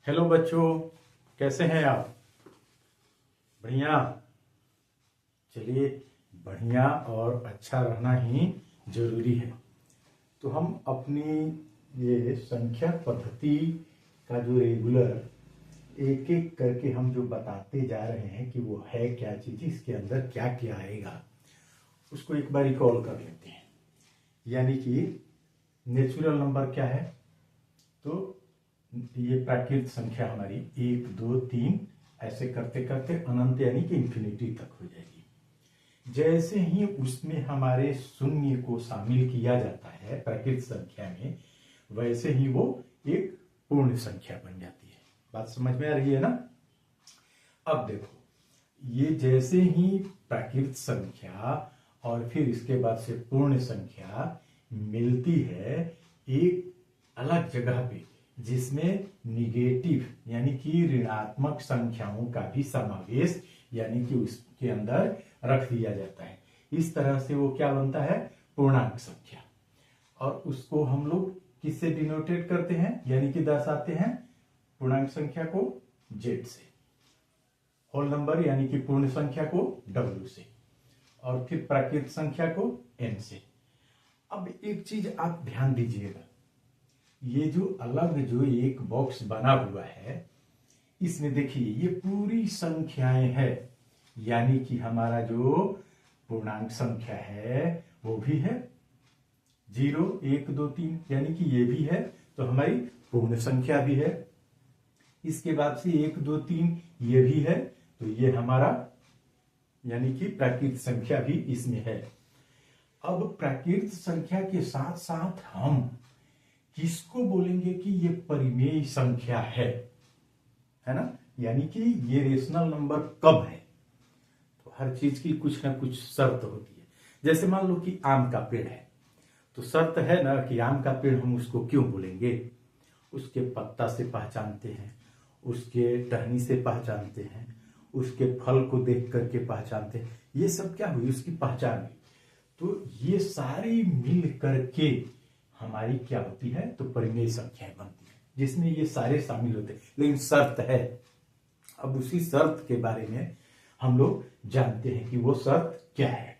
Hello बच्चों, कैसे हैं आप? बढ़िया। चलिए, बढ़िया और अच्छा रहना ही जरूरी है। तो हम अपनी ये संख्या पद्धति का जो रेगुलर एक एक करके हम जो बताते जा रहे हैं कि वो है क्या चीज, इसके अंदर क्या क्या आएगा, उसको एक बार रिकॉल कर लेते हैं। यानी कि नेचुरल नंबर क्या है? तो ये प्राकृतिक संख्या हमारी 1 2 3 ऐसे करते करते अनंत यानी कि इंफिनिटी तक हो जाएगी। जैसे ही उसमें हमारे शून्य को शामिल किया जाता है प्राकृतिक संख्या में, वैसे ही वो एक पूर्ण संख्या बन जाती है। बात समझ में आ रही है ना? अब देखो, ये जैसे ही प्राकृतिक संख्या और फिर इसके बाद से पूर्ण संख्या मिलती है एक अलग जगह पे, जिसमें निगेटिव यानी कि ऋणात्मक संख्याओं का भी समावेश यानी कि उसके अंदर रख दिया जाता है। इस तरह से वो क्या बनता है? पूर्णांक संख्या। और उसको हम लोग किससे डिनोटेट करते हैं, यानी कि दर्शाते हैं पूर्णांक संख्या को जेड से, होल नंबर यानी कि पूर्ण संख्या को डब्ल्यू से, और फिर प्राकृतिक संख्या को एन से। अब एक चीज आप ध्यान दीजिएगा, ये जो अलग जो एक बॉक्स बना हुआ है, इसमें देखिए ये पूरी संख्याएं है, यानी कि हमारा जो पूर्णांक संख्या है वो भी है 0 1 2 3, यानी कि ये भी है, तो हमारी पूर्ण संख्या भी है। इसके बाद से 1 2 3 ये भी है, तो ये हमारा यानी कि प्राकृतिक संख्या भी इसमें है। अब प्राकृतिक संख्या के साथ साथ हम किसको बोलेंगे कि ये परिमेय संख्या है ना? यानी कि ये रेशनल नंबर कब है? तो हर चीज की कुछ ना कुछ शर्त होती है। जैसे मान लो कि आम का पेड़ है, तो शर्त है ना कि आम का पेड़ हम उसको क्यों बोलेंगे? उसके पत्ता से पहचानते हैं, उसके टहनी से पहचानते हैं, उसके फल को देख करके पहचानते हैं। ये सब क्या हुई? उसकी पहचान हुई। तो ये सारी मिल करके हमारी क्या होती है? तो परिमेय संख्या बनती है, जिसमें ये सारे शामिल होते हैं। लेकिन शर्त है, अब उसी शर्त के बारे में हम लोग जानते हैं कि वो शर्त क्या है।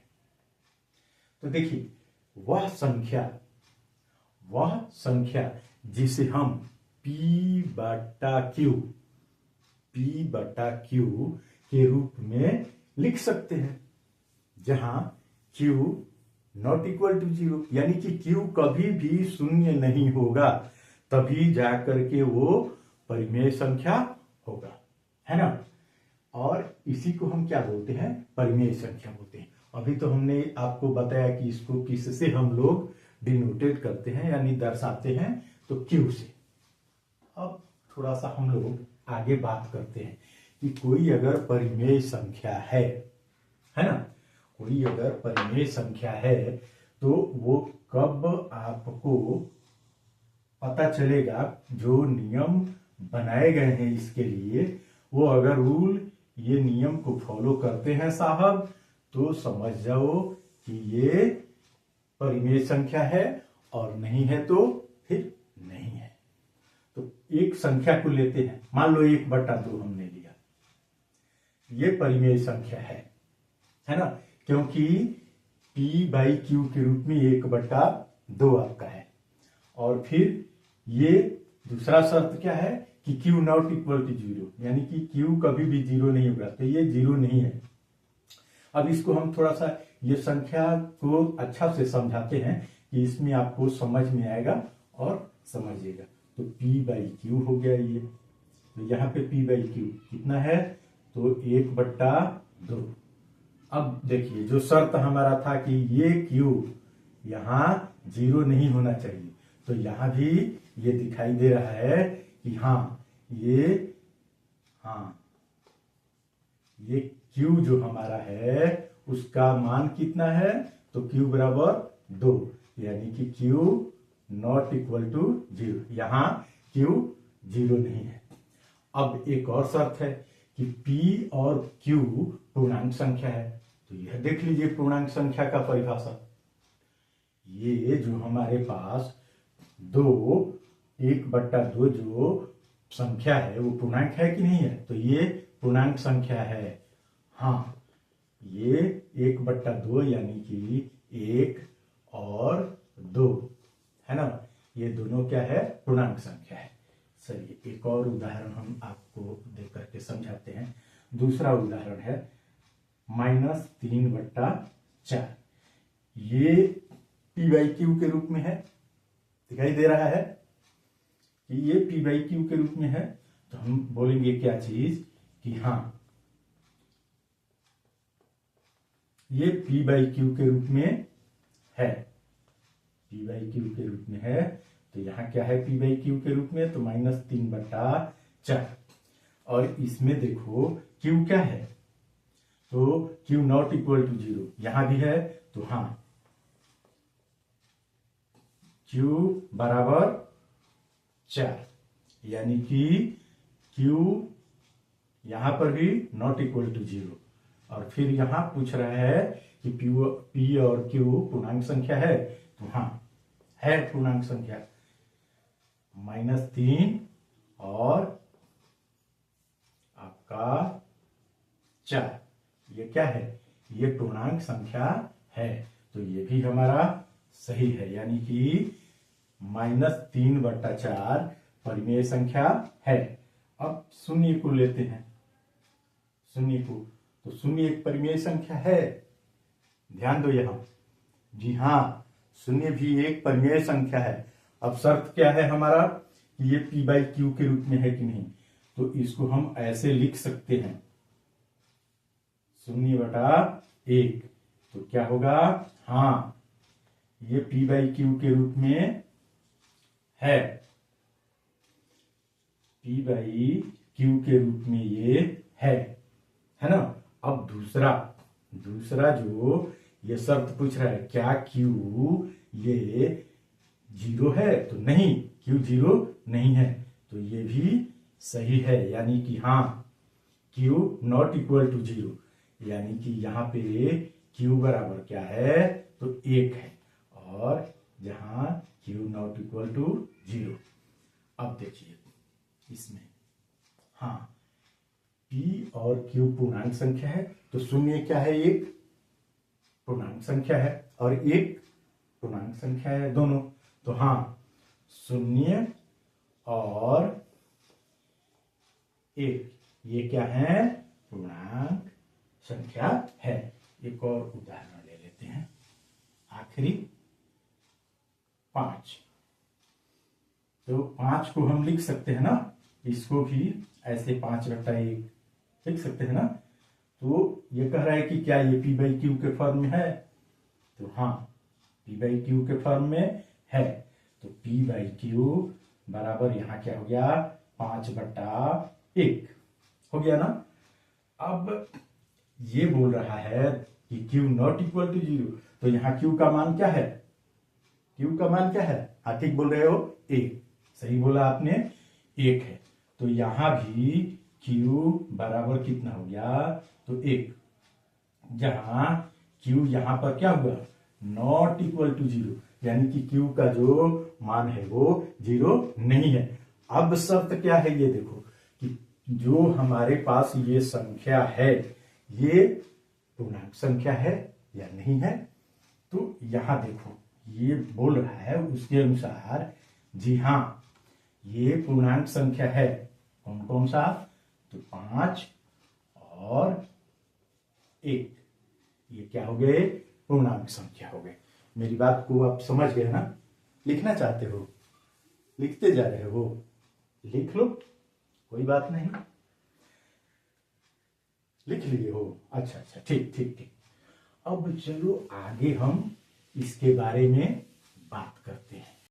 तो देखिए, वह संख्या जिसे हम P बटा Q के रूप में लिख सकते हैं, जहां Q नॉट इक्वल टू 0, यानी कि Q कभी भी शून्य नहीं होगा, तभी जाकर के वो परिमेय संख्या होगा, है ना? और इसी को हम क्या बोलते हैं? परिमेय संख्या बोलते हैं। अभी तो हमने आपको बताया कि इसको किससे हम लोग डिनोटेट करते हैं यानी दर्शाते हैं, तो Q से। अब थोड़ा सा हम लोग आगे बात करते हैं कि कोई अगर परिमेय संख्या है ना, कोई अगर परिमेय संख्या है तो वो कब आपको पता चलेगा? जो नियम बनाए गए हैं इसके लिए, वो अगर रूल ये नियम को फॉलो करते हैं साहब, तो समझ जाओ कि ये परिमेय संख्या है, और नहीं है तो फिर नहीं है। तो एक संख्या को लेते हैं, मान लो 1/2 हमने लिया, ये परिमेय संख्या है ना? क्योंकि P/Q के रूप में 1/2 आपका है। और फिर ये दूसरा शर्त क्या है कि Q नॉट इक्वल टू 0, यानी कि Q कभी भी 0 नहीं होगा, तो ये 0 नहीं है। अब इसको हम थोड़ा सा ये संख्या को अच्छा से समझाते हैं कि इसमें आपको समझ में आएगा और समझिएगा। तो P/Q हो गया ये, तो यहाँ पे P/Q कितना है? तो 1/2। अब देखिए, जो शर्त हमारा था कि ये Q यहां 0 नहीं होना चाहिए, तो यहां भी ये दिखाई दे रहा है कि ये Q जो हमारा है उसका मान कितना है? तो Q बराबर 2, यानी कि Q नॉट इक्वल टू 0, यहां Q 0 नहीं है। अब एक और शर्त है कि P और Q पूर्णांक संख्या है, तो यह देख लीजिए पूर्णांक संख्या का परिभाषा। ये जो हमारे पास 1/2 जो संख्या है वो पूर्णांक है कि नहीं है, तो ये पूर्णांक संख्या है। हाँ, ये 1/2 यानी कि 1 और 2 है ना, ये दोनों क्या है, पूर्णांक संख्या है। चलिए एक और उदाहरण हम आपको देख करके समझाते हैं। दूसरा उदाहरण है -3/4। ये p/q के रूप में है, दिखाई दे रहा है कि ये p/q के रूप में है। तो हम बोलेंगे क्या चीज कि हाँ, ये p/q के रूप में है, p/q के रूप में है। तो यहाँ क्या है p/q के रूप में, तो -3/4। और इसमें देखो q क्या है, तो q ≠ 0, यहां भी है। तो हाँ, q बराबर 4, यानी कि q यहां पर भी ≠ 0। और फिर यहां पूछ रहा है कि p और q पूर्णांक संख्या है, तो हाँ है पूर्णांक संख्या। -3 और आपका 4, ये क्या है, ये पूर्णांक संख्या है। तो ये भी हमारा सही है, यानी कि -3/4 परिमेय संख्या है। अब शून्य को लेते हैं, शून्य को, तो शून्य एक परिमेय संख्या है, ध्यान दो यहां। जी हाँ, शून्य भी एक परिमेय संख्या है। अब शर्त क्या है हमारा कि ये p/q के रूप में है कि नहीं, तो इसको हम ऐसे लिख सकते हैं 0/1। तो क्या होगा, हाँ ये p/q के रूप में है, p/q के रूप में ये है ना। अब दूसरा जो ये शर्त पूछ रहा है, क्या q ये 0 है, तो नहीं, q 0 नहीं है। तो ये भी सही है, यानी कि हाँ q ≠ 0, यानी कि यहाँ पे q बराबर क्या है, तो 1 है, और जहां q ≠ 0। अब देखिए इसमें, हाँ p और q पूर्णांक संख्या है, तो शून्य क्या है, एक पूर्णांक संख्या है और एक पूर्णांक संख्या है दोनों। तो हाँ, 0 और 1 ये क्या है, पूर्णांक संख्या है। एक और उदाहरण ले लेते हैं, आखिरी 5। तो 5 को हम लिख सकते हैं ना, इसको भी ऐसे 5/1 लिख सकते हैं ना। तो ये कह रहा है कि क्या ये p/q के फॉर्म में है, तो हाँ p/q के फॉर्म में है। तो p/q बराबर यहाँ क्या हो गया, 5/1 हो गया ना। अब ये बोल रहा है कि q ≠ 0, तो यहाँ q का मान क्या है, q का मान क्या है, हाँ ठीक बोल रहे हो, 1, सही बोला आपने, 1 है। तो यहां भी q बराबर कितना हो गया, तो 1, जहां q यहां पर क्या हुआ, ≠ 0, यानी कि q का जो मान है वो 0 नहीं है। अब शर्त क्या है, ये देखो कि जो हमारे पास ये संख्या है ये पूर्णांक संख्या है या नहीं है। तो यहां देखो ये बोल रहा है उसके अनुसार, जी हाँ ये पूर्णांक संख्या है। कौन कौन सा, तो 5 और 1, ये क्या हो गए, पूर्णांक संख्या हो गए। मेरी बात को आप समझ गए ना, लिखना चाहते हो लिखते जा रहे हो, लिख लो, कोई बात नहीं, लिख लिए हो, अच्छा अच्छा, ठीक ठीक ठीक। अब चलो आगे हम इसके बारे में बात करते हैं।